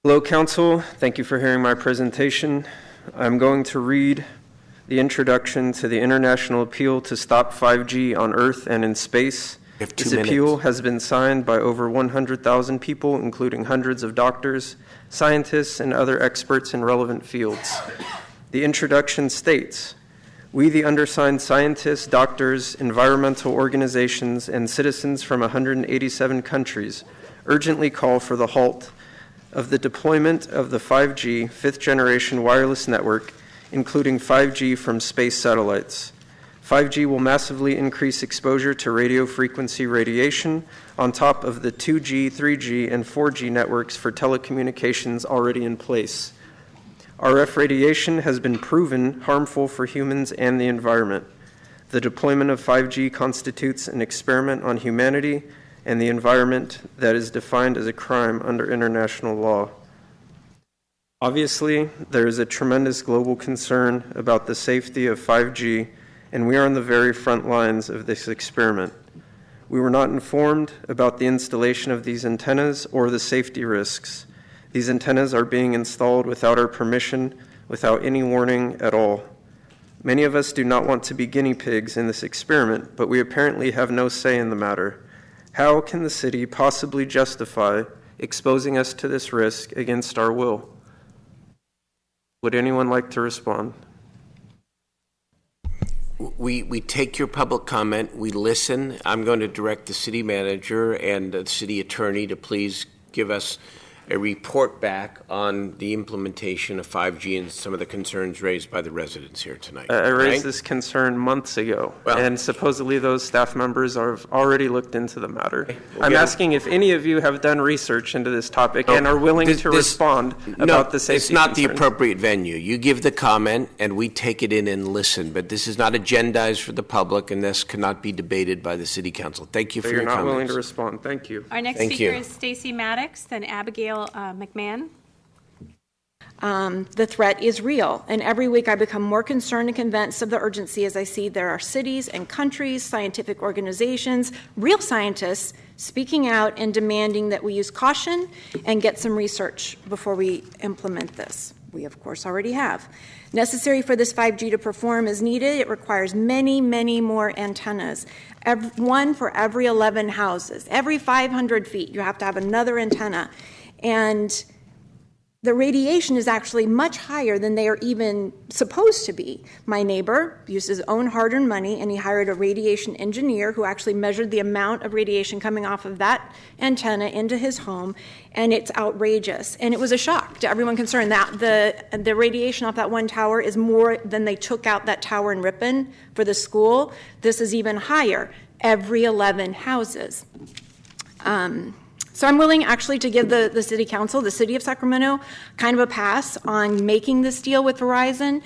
Hello, Council. Thank you for hearing my presentation. I'm going to read the introduction to the International Appeal to Stop 5G on Earth and in Space. This appeal has been signed by over 100,000 people, including hundreds of doctors, scientists, and other experts in relevant fields. The introduction states, "We, the undersigned scientists, doctors, environmental organizations, and citizens from 187 countries, urgently call for the halt of the deployment of the 5G fifth-generation wireless network, including 5G from space satellites. 5G will massively increase exposure to radio frequency radiation on top of the 2G, 3G, and 4G networks for telecommunications already in place. RF radiation has been proven harmful for humans and the environment. The deployment of 5G constitutes an experiment on humanity and the environment that is defined as a crime under international law." Obviously, there is a tremendous global concern about the safety of 5G, and we are on the very front lines of this experiment. We were not informed about the installation of these antennas or the safety risks. These antennas are being installed without our permission, without any warning at all. Many of us do not want to be guinea pigs in this experiment, but we apparently have no say in the matter. How can the city possibly justify exposing us to this risk against our will? Would anyone like to respond? We take your public comment, we listen. I'm going to direct the city manager and the city attorney to please give us a report back on the implementation of 5G and some of the concerns raised by the residents here tonight. I raised this concern months ago, and supposedly those staff members have already looked into the matter. I'm asking if any of you have done research into this topic and are willing to respond about the safety it's not concerns. The appropriate venue. You give the comment, and we take it in and listen, but this is not agendized for the public, and this cannot be debated by the city council. Thank you for your comments. You're not willing to respond. Thank you. Our next speaker is Stacy Maddox, then Abigail McMahon. The threat is real, and every week I become more concerned and convinced of the urgency as I see there are cities and countries, scientific organizations, real scientists speaking out and demanding that we use caution and get some research before we implement this. We, of course, already have. Necessary for this 5G to perform is needed. It requires many, many more antennas. One for every 11 houses. Every 500 feet, you have to have another antenna. And the radiation is actually much higher than they are even supposed to be. My neighbor used his own hard-earned money, and he hired a radiation engineer who actually measured the amount of radiation coming off of that antenna into his home, and it's outrageous. And it was a shock to everyone concerned that the radiation off that one tower is more than they took out that tower in Ripon for the school. This is even higher, every 11 houses. So I'm willing actually to give the city council, the city of Sacramento, kind of a pass on making this deal with Verizon.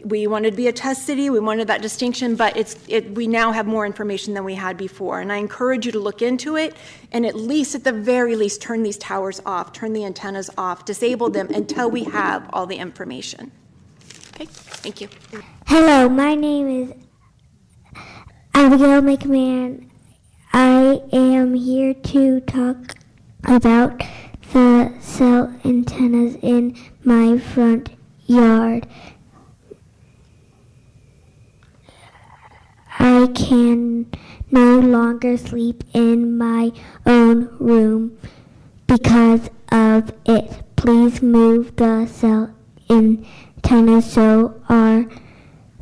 We wanted to be a test city. We wanted that distinction, but we now have more information than we had before. And I encourage you to look into it and at the very least, turn these towers off, turn the antennas off, disable them until we have all the information. Okay, thank you. Hello, my name is Abigail McMahon. I am here to talk about the cell antennas in my front yard. I can no longer sleep in my own room because of it. Please move the cell antennas so our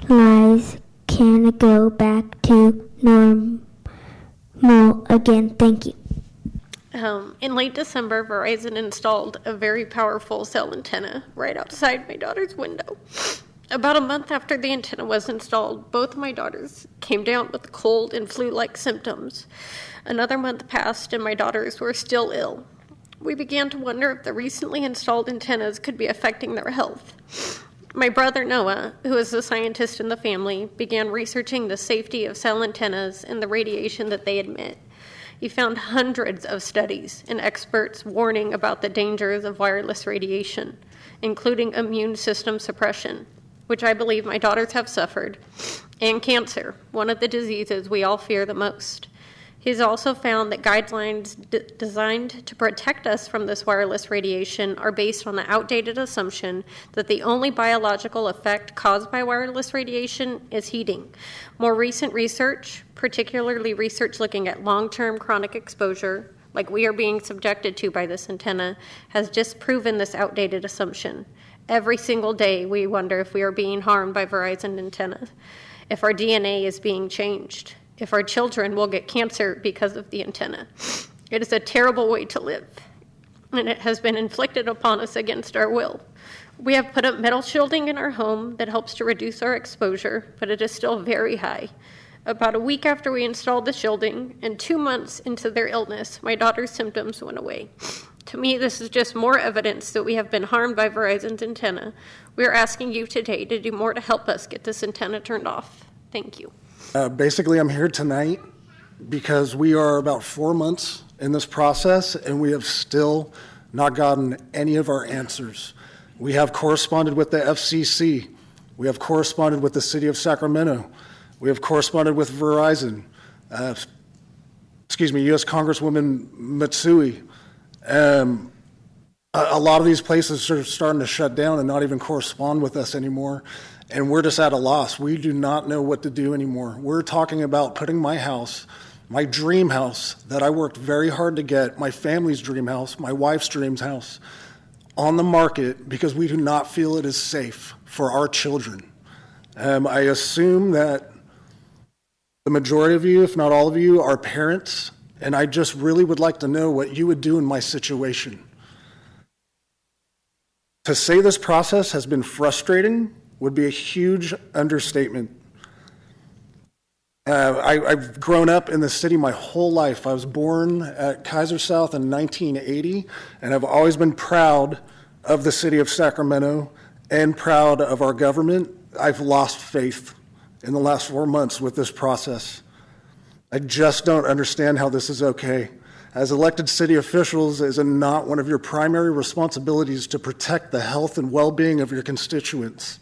lives can go back to normal again. Thank you. In late December, Verizon installed a very powerful cell antenna right outside my daughter's window. About a month after the antenna was installed, both my daughters came down with cold and flu-like symptoms. Another month passed and my daughters were still ill. We began to wonder if the recently installed antennas could be affecting their health. My brother Noah, who is a scientist in the family, began researching the safety of cell antennas and the radiation that they emit. He found hundreds of studies and experts warning about the dangers of wireless radiation, including immune system suppression, which I believe my daughters have suffered, and cancer, one of the diseases we all fear the most. He's also found that guidelines designed to protect us from this wireless radiation are based on the outdated assumption that the only biological effect caused by wireless radiation is heating. More recent research, particularly research looking at long-term chronic exposure, like we are being subjected to by this antenna, has disproven this outdated assumption. Every single day we wonder if we are being harmed by Verizon antennas, if our DNA is being changed, if our children will get cancer because of the antenna. It is a terrible way to live, and it has been inflicted upon us against our will. We have put up metal shielding in our home that helps to reduce our exposure, but it is still very high. About a week after we installed the shielding, and 2 months into their illness, my daughter's symptoms went away. To me, this is just more evidence that we have been harmed by Verizon's antenna. We are asking you today to do more to help us get this antenna turned off. Thank you. Basically, I'm here tonight because we are about 4 months in this process, and we have still not gotten any of our answers. We have corresponded with the FCC. We have corresponded with the City of Sacramento. We have corresponded with Verizon. U.S. Congresswoman Matsui. A lot of these places are starting to shut down and not even correspond with us anymore. And we're just at a loss. We do not know what to do anymore. We're talking about putting my house, my dream house that I worked very hard to get, my family's dream house, my wife's dream house, on the market because we do not feel it is safe for our children. I assume that the majority of you, if not all of you, are parents, and I just really would like to know what you would do in my situation. To say this process has been frustrating would be a huge understatement. I've grown up in the city my whole life. I was born at Kaiser South in 1980, and I've always been proud of the city of Sacramento and proud of our government. I've lost faith in the last 4 months with this process. I just don't understand how this is okay. As elected city officials, is it not one of your primary responsibilities to protect the health and well-being of your constituents?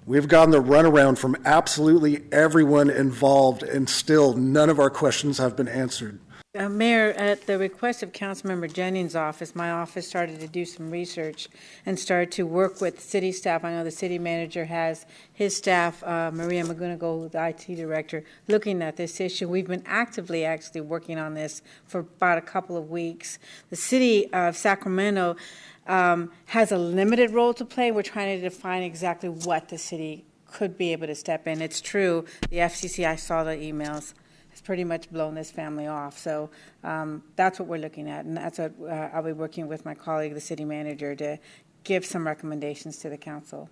We've gotten the runaround from absolutely everyone involved, and still none of our questions have been answered. Mayor, at the request of Councilmember Jennings' office, my office started to do some research and started to work with city staff. I know the city manager has his staff, Maria McGonigal, the IT director, looking at this issue. We've been actively actually working on this for about a couple of weeks. The city of Sacramento has a limited role to play. We're trying to define exactly what the city could be able to step in. It's true, the FCC, I saw the emails, has pretty much blown this family off. So that's what we're looking at, and that's what I'll be working with my colleague, the city manager, to give some recommendations to the council.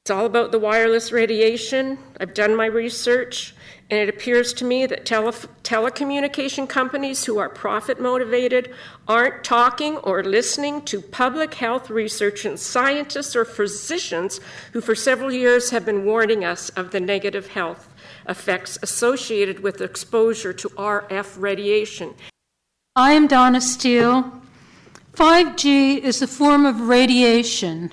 It's all about the wireless radiation. I've done my research, and it appears to me that telecommunication companies who are profit motivated aren't talking or listening to public health research and scientists or physicians who for several years have been warning us of the negative health effects associated with exposure to RF radiation. I am Donna Steele. 5G is a form of radiation.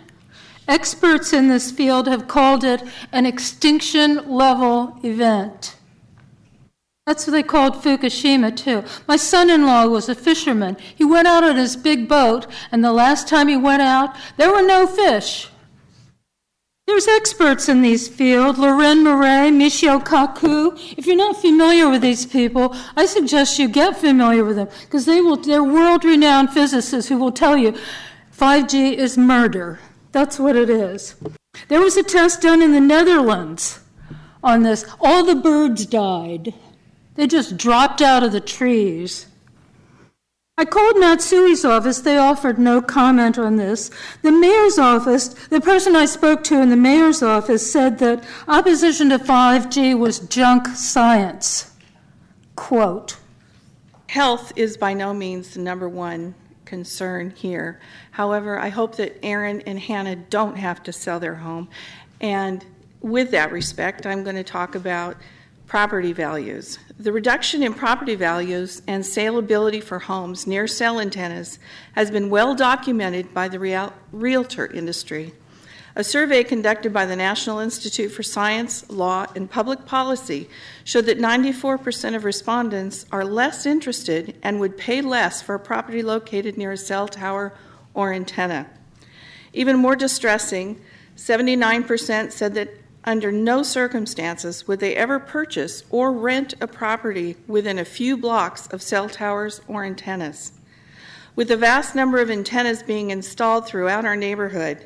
Experts in this field have called it an extinction-level event. That's what they called Fukushima, too. My son-in-law was a fisherman. He went out on his big boat, and the last time he went out, there were no fish. There's experts in these fields, Loren Murray, Michio Kaku. If you're not familiar with these people, I suggest you get familiar with them, because they're world-renowned physicists who will tell you 5G is murder. That's what it is. There was a test done in the Netherlands on this. All the birds died. They just dropped out of the trees. I called Matsui's office. They offered no comment on this. The mayor's office, the person I spoke to in the mayor's office said that opposition to 5G was junk science. Quote. Health is by no means the number one concern here. However, I hope that Aaron and Hannah don't have to sell their home. And with that respect, I'm going to talk about property values. The reduction in property values and saleability for homes near cell antennas has been well documented by the realtor industry. A survey conducted by the National Institute for Science, Law, and Public Policy showed that 94% of respondents are less interested and would pay less for a property located near a cell tower or antenna. Even more distressing, 79% said that under no circumstances would they ever purchase or rent a property within a few blocks of cell towers or antennas. With the vast number of antennas being installed throughout our neighborhood,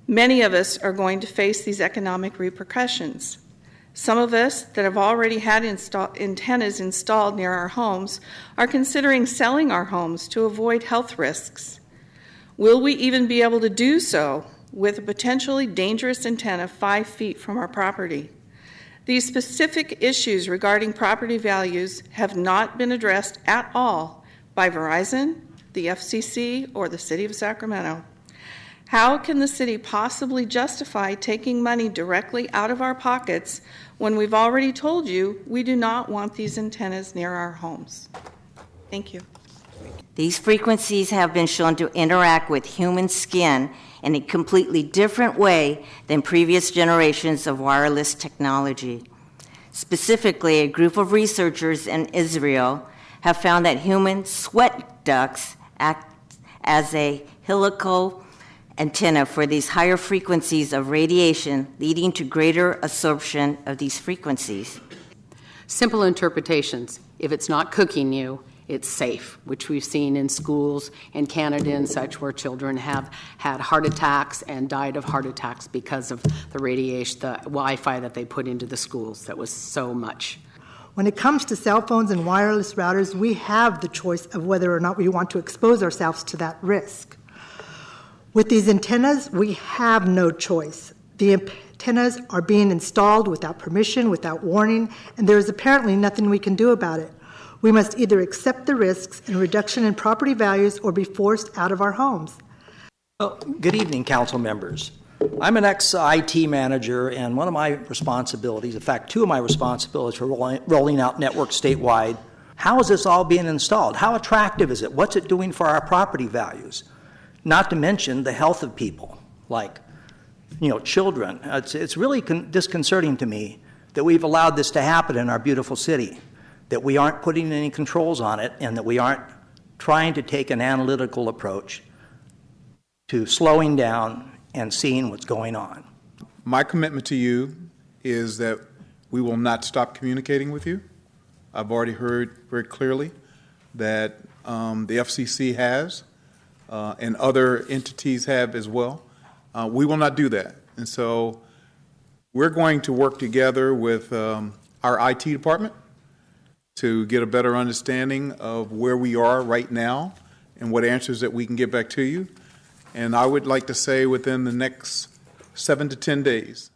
many of us are going to face these economic repercussions. Some of us that have already had antennas installed near our homes are considering selling our homes to avoid health risks. Will we even be able to do so with a potentially dangerous antenna 5 feet from our property? These specific issues regarding property values have not been addressed at all by Verizon, the FCC, or the City of Sacramento. How can the city possibly justify taking money directly out of our pockets when we've already told you we do not want these antennas near our homes? Thank you. These frequencies have been shown to interact with human skin in a completely different way than previous generations of wireless technology. Specifically, a group of researchers in Israel have found that human sweat ducts act as a helical antenna for these higher frequencies of radiation, leading to greater absorption of these frequencies. Simple interpretations. If it's not cooking you, it's safe, which we've seen in schools in Canada and such, where children have had heart attacks and died of heart attacks because of the radiation, the Wi-Fi that they put into the schools that was so much. When it comes to cell phones and wireless routers, we have the choice of whether or not we want to expose ourselves to that risk. With these antennas, we have no choice. The antennas are being installed without permission, without warning, and there is apparently nothing we can do about it. We must either accept the risks and reduction in property values or be forced out of our homes. Well, good evening, council members. I'm an ex-IT manager, and one of my responsibilities, in fact, two of my responsibilities for rolling out networks statewide. How is this all being installed? How attractive is it? What's it doing for our property values? Not to mention the health of people, like, children. It's really disconcerting to me that we've allowed this to happen in our beautiful city, that we aren't putting any controls on it, and that we aren't trying to take an analytical approach to slowing down and seeing what's going on. My commitment to you is that we will not stop communicating with you. I've already heard very clearly that the FCC has, and other entities have as well. We will not do that. And so we're going to work together with our IT department to get a better understanding of where we are right now and what answers that we can get back to you. And I would like to say within the next 7 to 10 days,